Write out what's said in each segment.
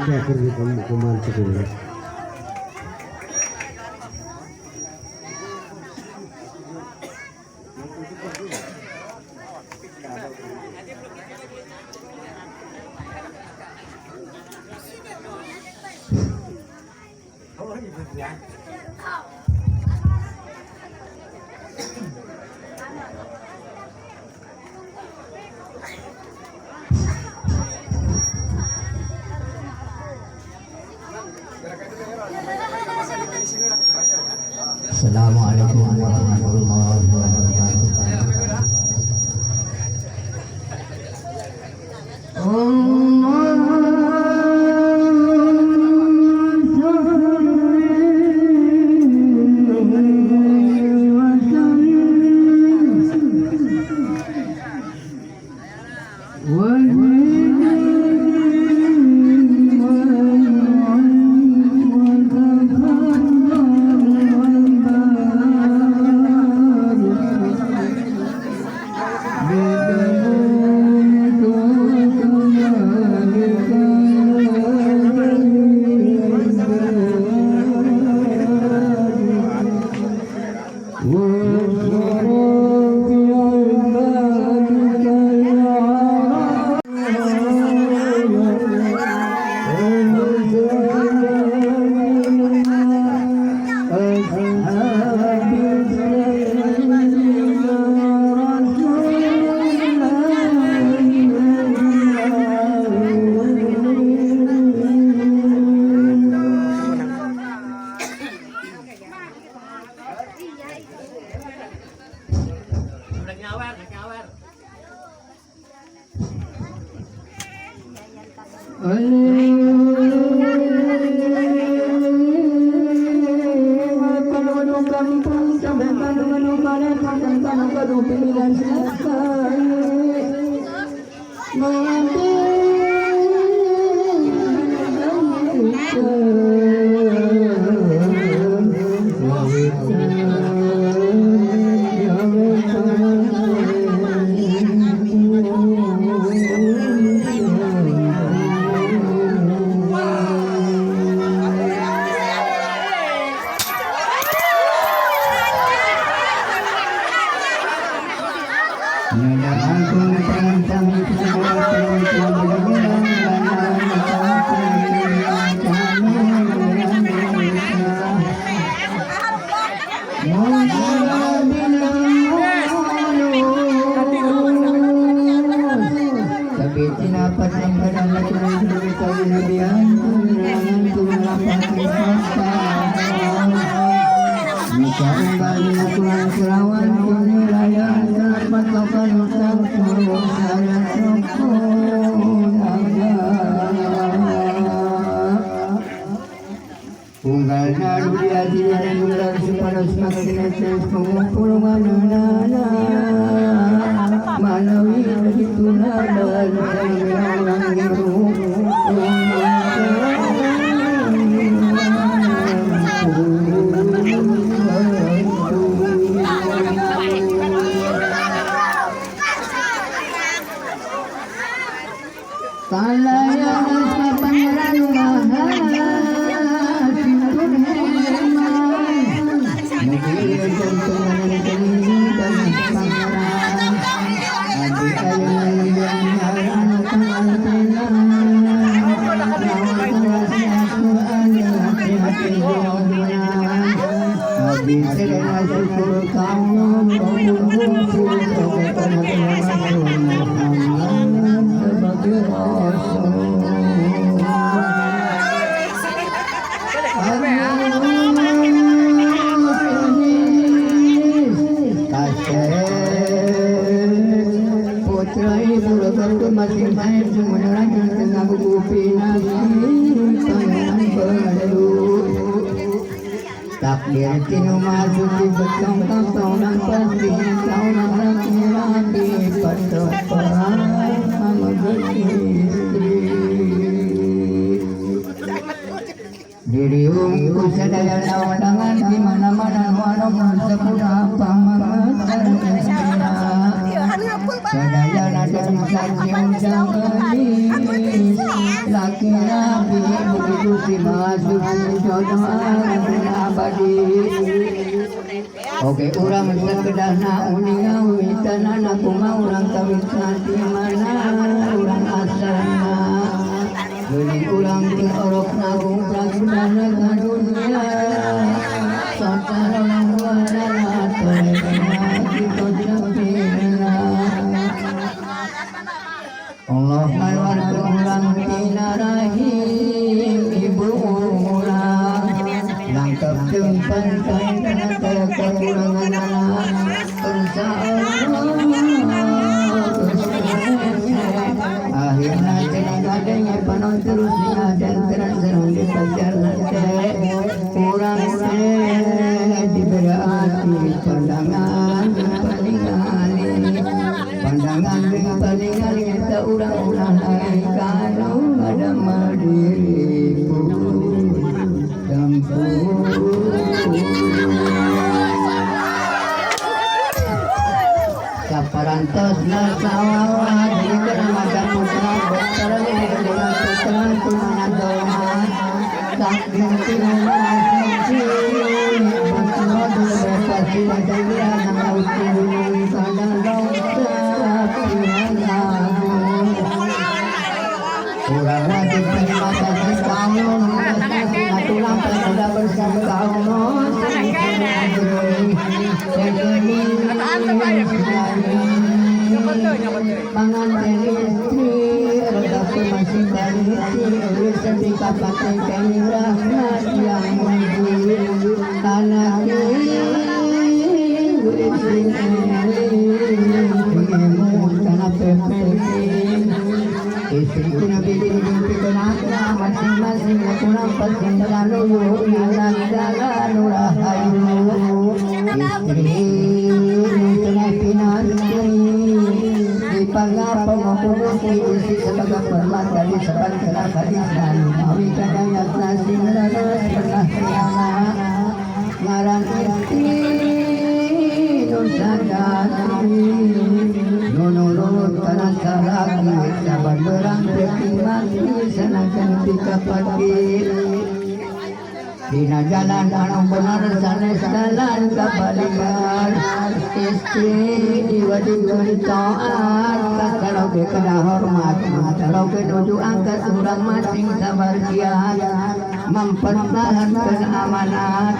akhir di pemain kedua. Assalamualaikum warahmatullahi wabarakatuh. Takdir tinu masuki betong tong dan pasti kau nak mirandi pertopan istri diri umku sadaya lawangan di mana-mana wano sempurna pamangan sadaya nada saksi ucap kirabi begitu si masuk jodoh abadi. Oke urang sekedana uninga witanana kuma urang kawin nanti mana urang asalna beli urang ting orok nagung pragudana ka dunia satara warana tolena kita jempina Allah kalwar ke urang tina rahim ibu urang langkap jempan kain kekurangan anak akhirnya jenang adanya panon terus dan terang-terang dikejar nanti kurang diberi hati pandangan palingan kita urang-urang lain kalau ada diriku Kaparantos na sawawat di keramaga putra dokter dengan putra kumanadoma saking tinunasi putra berbekasi wajahnya nauti kadang dokter pilihan kurang wajib terima kasih kamu tulang sudah bersama kamu pangan istri tetapi masih dari istri kapakai kami rahmat yang muncul anaknya istri karena pepeng istriku nabi dimimpi kenapa masing-masing kurang penting terlalu anak jalan rahayu istri kenapa nanti dipangapa mempunyai istri sebagai permata di sepan kenapa di sana awi kadang nasi meranas pernah kiamat ngaran istri nusadani nunurut karena salagi sabar berang mati sanakan dikapati dina jalan anu benar sanes jalan kabalikan istri diwajibkan taat kalau ke kena hormat kalau ke nuju angkat urang masing sabar kiat mempertahankan amanat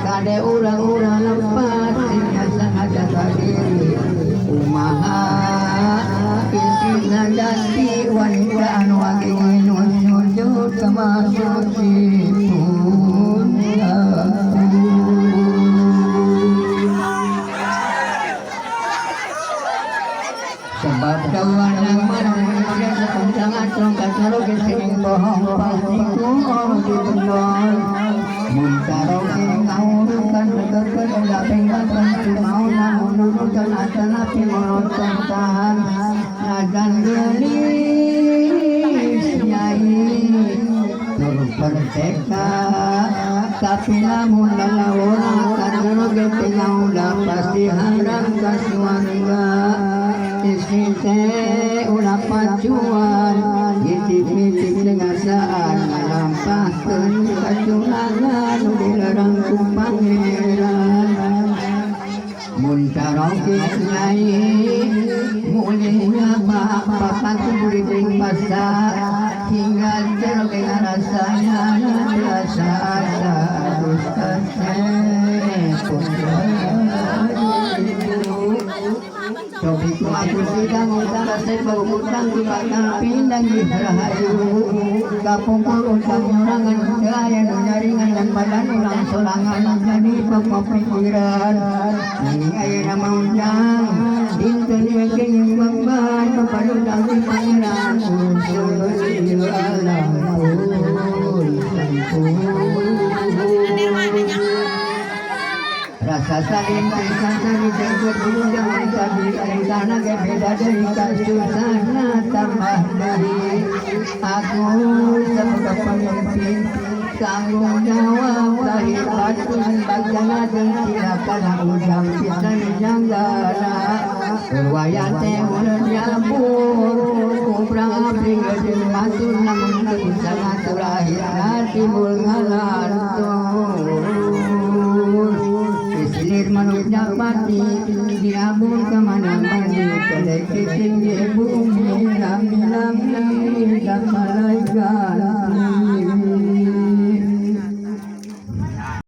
kade urang-urang lepas sing ada diri umaha istri nadati wanita anu ageng sujud kemasuk pun sebab kawan yang manusia sekencang acung kacaro kesering bohong pastiku di benar muntaro ngawurukan negerkan enggak penggakan mau namun nurutan acan api merontonkan nadan gelis nyai turun perseka tapi namun lalawara kacaro getenya udah pasti harang kasuangga istri teh ulah pacuan gitip-gitip dengan saat melampahkan kecurangan dilarang ku pangeran muntaroki nyai mulinya bapak kuburing pasar hingga jeruk rasanya biasa ada dusta Tobiku aku sidang utara sebau utang di bakal pindang di rahayu kapungkur utang nyorangan gaya nyaringan dan badan ulang sorangan jadi pokok pikiran ini ayah nama undang dinten yakin yang bangban kepada utang di pangeran unsur alam rasa saling kisah di jenggot jangan tadi karena beda dari kasusana tambah dari aku sebagai pemimpin tanggung jawab lahir batin bagaimana dan silakan undang kita di janggara Wayate mulut nyabur Kuprang abri gedeng matur namun bisa ngatur lahir timbul ngalantur Isilir manuk dapati diabur kemana-mana Kedai keting di bumi lami-lami dan malaikat